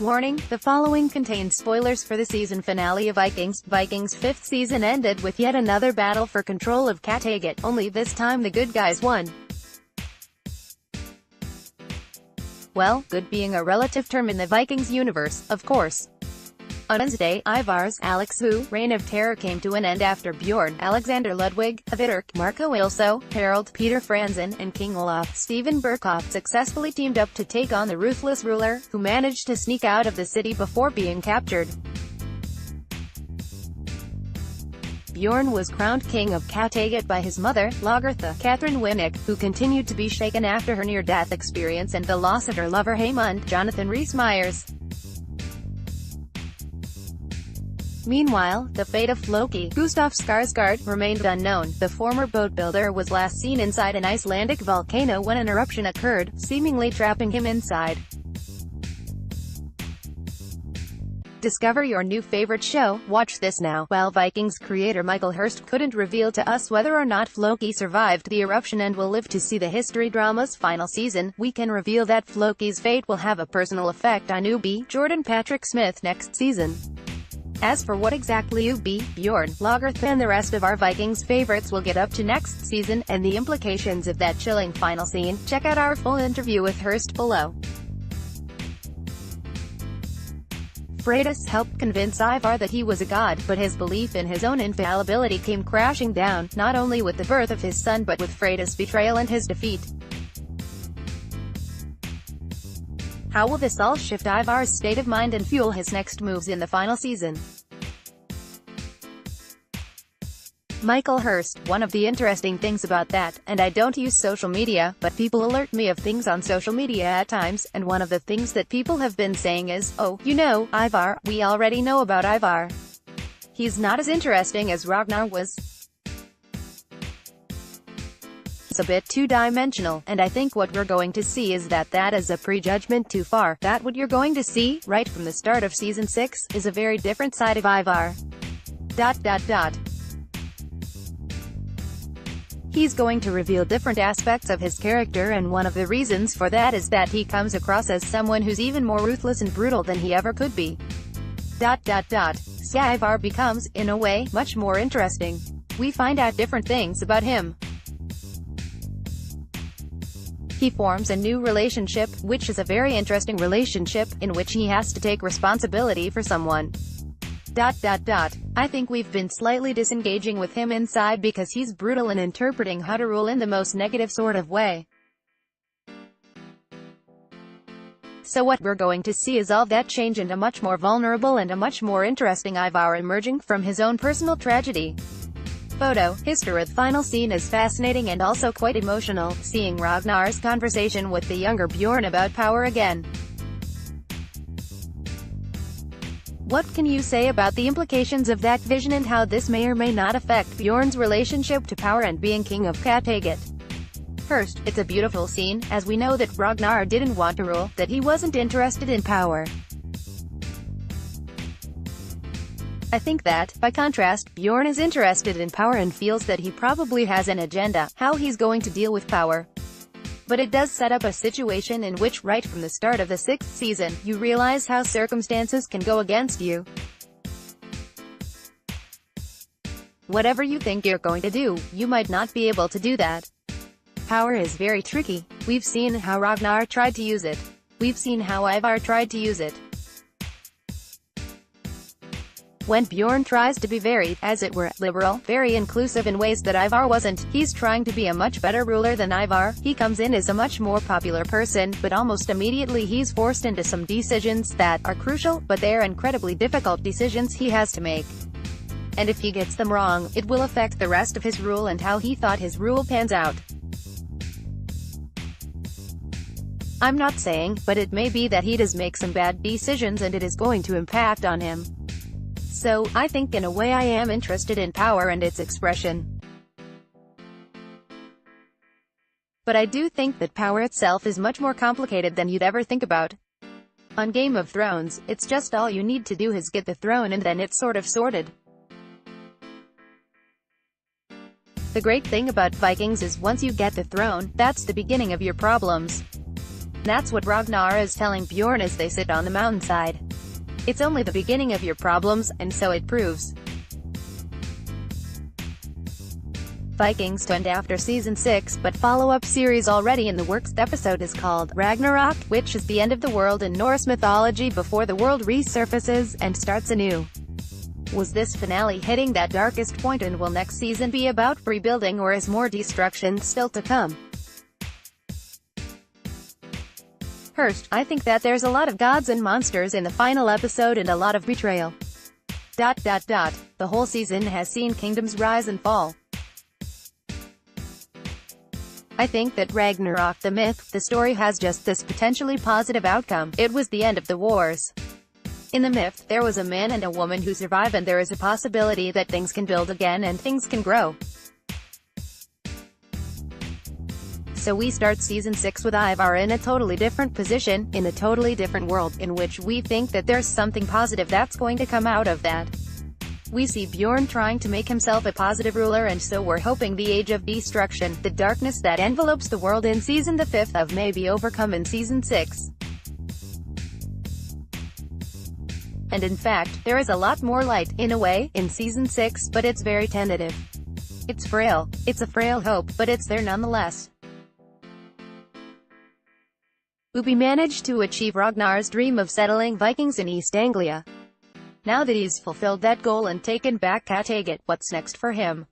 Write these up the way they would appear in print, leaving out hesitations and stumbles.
Warning, the following contains spoilers for the season finale of Vikings. Vikings' 5th season ended with yet another battle for control of Kattegatt, only this time the good guys won. Well, good being a relative term in the Vikings universe, of course. On Wednesday, Ivar's Høgh reign of terror came to an end after Bjorn, Alexander Ludwig, Hviterk, Ilsø, Harald, Peter Franzen, and King Olaf, Berkoff successfully teamed up to take on the ruthless ruler, who managed to sneak out of the city before being captured. Bjorn was crowned king of Kattegatt by his mother, Ludwig, who continued to be shaken after her near-death experience and the loss of her lover Høgh, Jonathan Rhys-Meyers. Meanwhile, the fate of Loki, Gustaf Skarsgård, remained unknown. The former boat builder was last seen inside an Icelandic volcano when an eruption occurred, seemingly trapping him inside. Discover your new favorite show. Watch this now. While Vikings creator Michael Hirst couldn't reveal to us whether or not Loki survived the eruption and will live to see the history drama's final season, we can reveal that Loki's fate will have a personal effect on newbie Jordan Patrick Smith next season. As for what exactly Bjorn, Ludwig, and the rest of our Vikings favorites will get up to next season, and the implications of that chilling final scene, check out our full interview with Hirst below. Freydis helped convince Ivar that he was a god, but his belief in his own infallibility came crashing down, not only with the birth of his son but with Freydis' betrayal and his defeat. How will this all shift Ivar's state of mind and fuel his next moves in the final season? Michael Hirst: one of the interesting things about that, and I don't use social media, but people alert me of things on social media at times, and one of the things that people have been saying is, oh, you know, Ivar, we already know about Ivar. He's not as interesting as Ragnar was. It's a bit two-dimensional, and I think what we're going to see is that is a prejudgment too far. That what you're going to see, right from the start of Season 6, is a very different side of Ivar. He's going to reveal different aspects of his character, and one of the reasons for that is that he comes across as someone who's even more ruthless and brutal than he ever could be. So Ivar becomes, in a way, much more interesting. We find out different things about him. He forms a new relationship, which is a very interesting relationship, in which he has to take responsibility for someone. I think we've been slightly disengaging with him inside because he's brutal and interpreting how to rule in the most negative sort of way. So what we're going to see is all that change into a much more vulnerable and a much more interesting Ivar emerging from his own personal tragedy. Photo: History. The final scene is fascinating and also quite emotional, seeing Ragnar's conversation with the younger Bjorn about power again. What can you say about the implications of that vision and how this may or may not affect Bjorn's relationship to power and being king of Kattegatt? First, it's a beautiful scene, as we know that Ragnar didn't want to rule, that he wasn't interested in power. I think that, by contrast, Bjorn is interested in power and feels that he probably has an agenda, how he's going to deal with power. But it does set up a situation in which, right from the start of the 6th season, you realize how circumstances can go against you. Whatever you think you're going to do, you might not be able to do that. Power is very tricky. We've seen how Ragnar tried to use it. We've seen how Ivar tried to use it. When Bjorn tries to be very, as it were, liberal, very inclusive in ways that Ivar wasn't, he's trying to be a much better ruler than Ivar. He comes in as a much more popular person, but almost immediately he's forced into some decisions that are crucial, but they're incredibly difficult decisions he has to make. And if he gets them wrong, it will affect the rest of his rule and how he thought his rule pans out. I'm not saying, but it may be that he does make some bad decisions and it is going to impact on him. So, I think in a way I am interested in power and its expression. But I do think that power itself is much more complicated than you'd ever think about. On Game of Thrones, it's just all you need to do is get the throne and then it's sort of sorted. The great thing about Vikings is once you get the throne, that's the beginning of your problems. That's what Ragnar is telling Bjorn as they sit on the mountainside. It's only the beginning of your problems, and so it proves. Vikings to end after season 6, but follow-up series already in the works. The episode is called Ragnarok, which is the end of the world in Norse mythology before the world resurfaces and starts anew. Was this finale hitting that darkest point, and will next season be about rebuilding, or is more destruction still to come? First, I think that there's a lot of gods and monsters in the final episode and a lot of betrayal. The whole season has seen kingdoms rise and fall. I think that Ragnarok, the myth, the story, has just this potentially positive outcome. It was the end of the wars. In the myth, there was a man and a woman who survive, and there is a possibility that things can build again and things can grow. So we start season 6 with Ivar in a totally different position, in a totally different world, in which we think that there's something positive that's going to come out of that. We see Bjorn trying to make himself a positive ruler, and so we're hoping the age of destruction, the darkness that envelopes the world in season the 5th of May, be overcome in season 6. And in fact, there is a lot more light, in a way, in season 6, but it's very tentative. It's frail. It's a frail hope, but it's there nonetheless. Ubi managed to achieve Ragnar's dream of settling Vikings in East Anglia. Now that he's fulfilled that goal and taken back Kattegatt, what's next for him?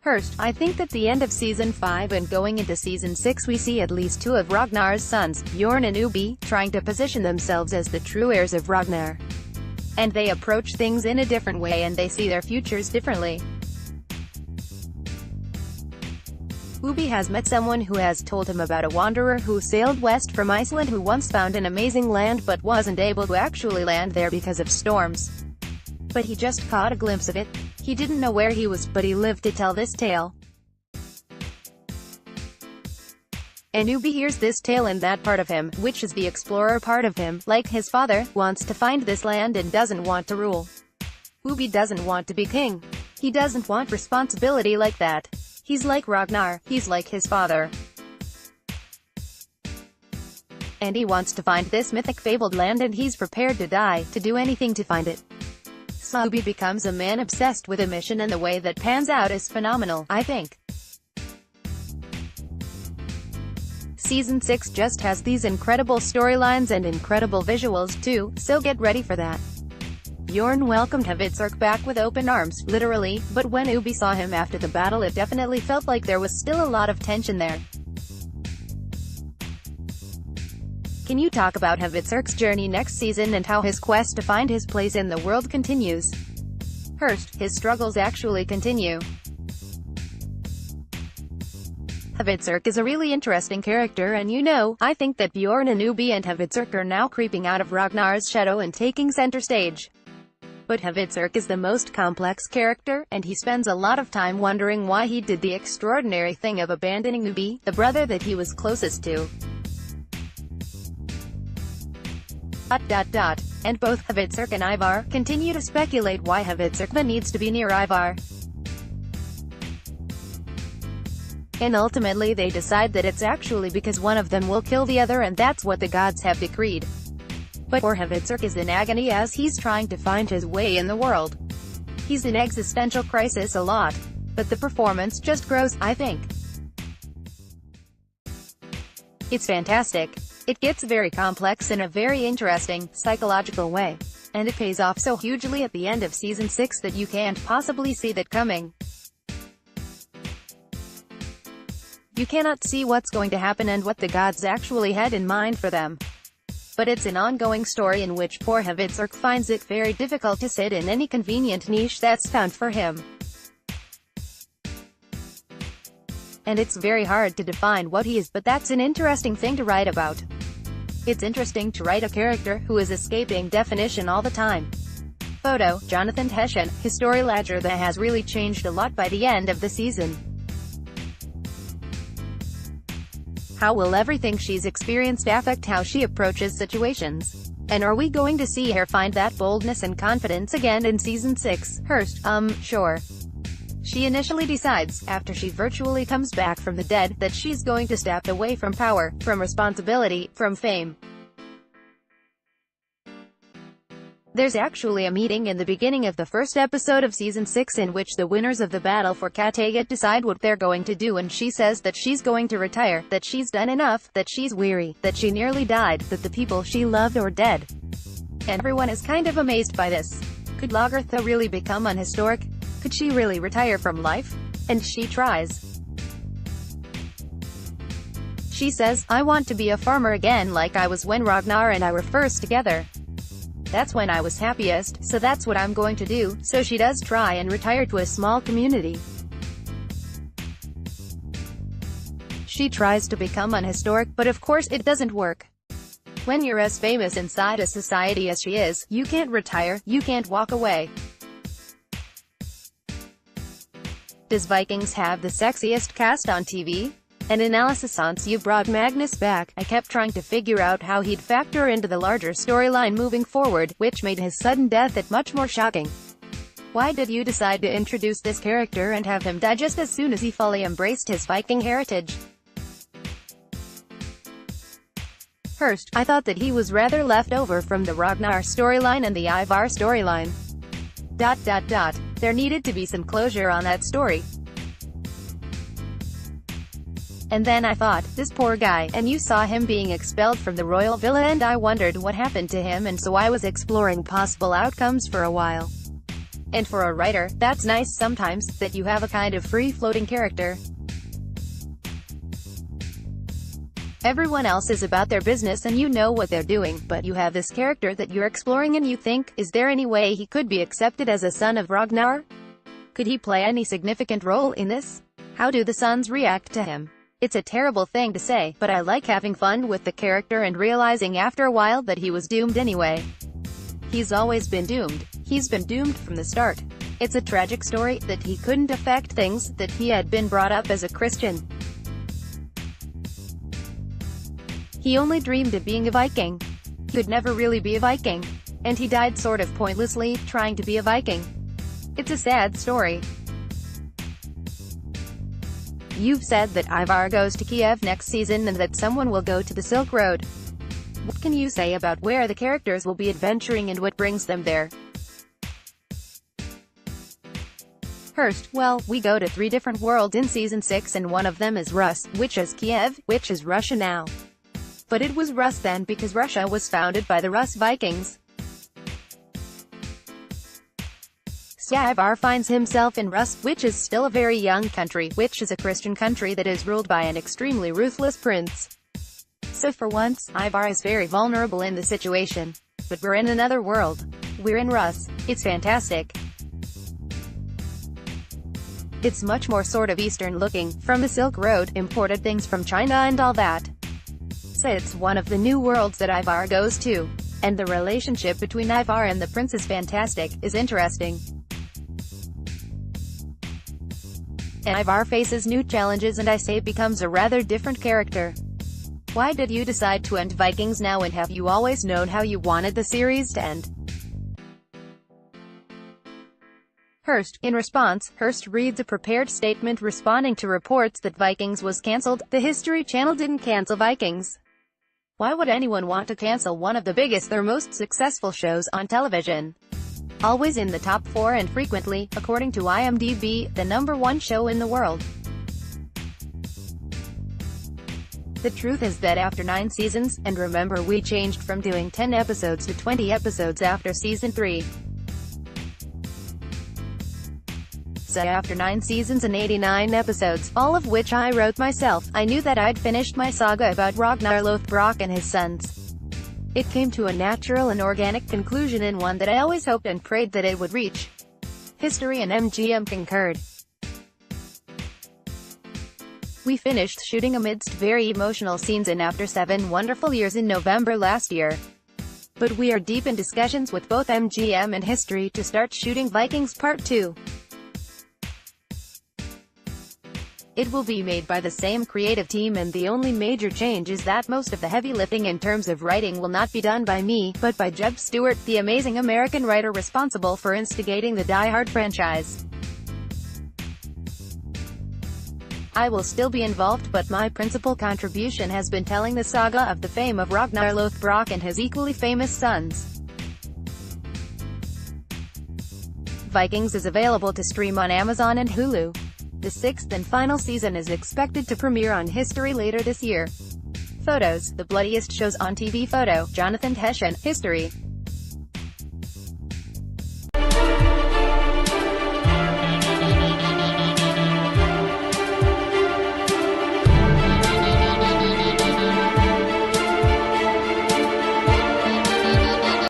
First, I think that the end of season 5 and going into season 6 we see at least 2 of Ragnar's sons, Bjorn and Ubi, trying to position themselves as the true heirs of Ragnar. And they approach things in a different way, and they see their futures differently. Ubi has met someone who has told him about a wanderer who sailed west from Iceland, who once found an amazing land but wasn't able to actually land there because of storms. But he just caught a glimpse of it. He didn't know where he was, but he lived to tell this tale. And Ubi hears this tale, and that part of him, which is the explorer part of him, like his father, wants to find this land and doesn't want to rule. Ubi doesn't want to be king. He doesn't want responsibility like that. He's like Ragnar, he's like his father. And he wants to find this mythic fabled land, and he's prepared to die, to do anything to find it. So Ubi becomes a man obsessed with a mission, and the way that pans out is phenomenal, I think. Season 6 just has these incredible storylines and incredible visuals too, so get ready for that. Bjorn welcomed Hviterk back with open arms, literally, but when Ubi saw him after the battle, it definitely felt like there was still a lot of tension there. Can you talk about Hviterk's journey next season and how his quest to find his place in the world continues? First, his struggles actually continue. Hviterk is a really interesting character, and I think that Bjorn and Ubi and Hviterk are now creeping out of Ragnar's shadow and taking center stage. But Hviterk is the most complex character, and he spends a lot of time wondering why he did the extraordinary thing of abandoning Ubi, the brother that he was closest to. And both Hviterk and Ivar continue to speculate why Hviterk needs to be near Ivar. And ultimately they decide that it's actually because one of them will kill the other, and that's what the gods have decreed. But poor Hviterk is in agony as he's trying to find his way in the world. He's in existential crisis a lot. But the performance just grows, I think. It's fantastic. It gets very complex in a very interesting, psychological way. And it pays off so hugely at the end of season 6 that you can't possibly see that coming. You cannot see what's going to happen and what the gods actually had in mind for them. But it's an ongoing story in which poor Hviterk finds it very difficult to sit in any convenient niche that's found for him. And it's very hard to define what he is, but that's an interesting thing to write about. It's interesting to write a character who is escaping definition all the time. Photo, Jonathan Hessian, his story ladder that has really changed a lot by the end of the season. How will everything she's experienced affect how she approaches situations? And are we going to see her find that boldness and confidence again in season 6? First, sure. She initially decides, after she virtually comes back from the dead, that she's going to step away from power, from responsibility, from fame. There's actually a meeting in the beginning of the first episode of Season 6 in which the winners of the battle for Kattegatt decide what they're going to do, and she says that she's going to retire, that she's done enough, that she's weary, that she nearly died, that the people she loved are dead. And everyone is kind of amazed by this. Could Lagertha really become unhistoric? Could she really retire from life? And she tries. She says, "I want to be a farmer again like I was when Ragnar and I were first together. That's when I was happiest, so that's what I'm going to do." So she does try and retire to a small community. She tries to become unhistoric, but of course it doesn't work. When you're as famous inside a society as she is, you can't retire, you can't walk away. Does Vikings have the sexiest cast on TV? An analysis since you brought Magnus back, I kept trying to figure out how he'd factor into the larger storyline moving forward, which made his sudden death that much more shocking. Why did you decide to introduce this character and have him die just as soon as he fully embraced his Viking heritage? First, I thought that he was rather left over from the Ragnar storyline and the Ivar storyline. There needed to be some closure on that story. And then I thought, this poor guy, and you saw him being expelled from the royal villa and I wondered what happened to him, and so I was exploring possible outcomes for a while. And for a writer, that's nice sometimes, that you have a kind of free-floating character. Everyone else is about their business and you know what they're doing, but you have this character that you're exploring and you think, is there any way he could be accepted as a son of Ragnar? Could he play any significant role in this? How do the sons react to him? It's a terrible thing to say, but I like having fun with the character and realizing after a while that he was doomed anyway. He's always been doomed. He's been doomed from the start. It's a tragic story, that he couldn't affect things, that he had been brought up as a Christian. He only dreamed of being a Viking. He could never really be a Viking. And he died sort of pointlessly, trying to be a Viking. It's a sad story. You've said that Ivar goes to Kiev next season and that someone will go to the Silk Road. What can you say about where the characters will be adventuring and what brings them there? First, well, we go to 3 different worlds in Season 6 and one of them is Rus, which is Kiev, which is Russia now. But it was Rus then because Russia was founded by the Rus Vikings. So Ivar finds himself in Rus, which is still a very young country, which is a Christian country that is ruled by an extremely ruthless prince. So for once, Ivar is very vulnerable in the situation. But we're in another world. We're in Rus. It's fantastic. It's much more sort of Eastern looking, from the Silk Road, imported things from China and all that. So it's one of the new worlds that Ivar goes to. And the relationship between Ivar and the prince is fantastic, is interesting. And Ivar faces new challenges and I say becomes a rather different character. Why did you decide to end Vikings now, and have you always known how you wanted the series to end? Høgh. In response, Høgh reads a prepared statement responding to reports that Vikings was cancelled. The History Channel didn't cancel Vikings. Why would anyone want to cancel one of the biggest or most successful shows on television? Always in the top 4 and frequently, according to IMDb, the #1 show in the world. The truth is that after 9 seasons, and remember we changed from doing 10 episodes to 20 episodes after Season 3. So after 9 seasons and 89 episodes, all of which I wrote myself, I knew that I'd finished my saga about Ragnar Lothbrok and his sons. It came to a natural and organic conclusion, and one that I always hoped and prayed that it would reach. History and MGM concurred. We finished shooting amidst very emotional scenes and after 7 wonderful years in November last year. But we are deep in discussions with both MGM and History to start shooting Vikings Part 2. It will be made by the same creative team, and the only major change is that most of the heavy lifting in terms of writing will not be done by me, but by Jeb Stewart, the amazing American writer responsible for instigating the Die Hard franchise. I will still be involved, but my principal contribution has been telling the saga of the fame of Ragnar Lothbrok and his equally famous sons. Vikings is available to stream on Amazon and Hulu. The sixth and final season is expected to premiere on History later this year. Photos: the bloodiest shows on TV. Photo: Jonathan Hessian. History.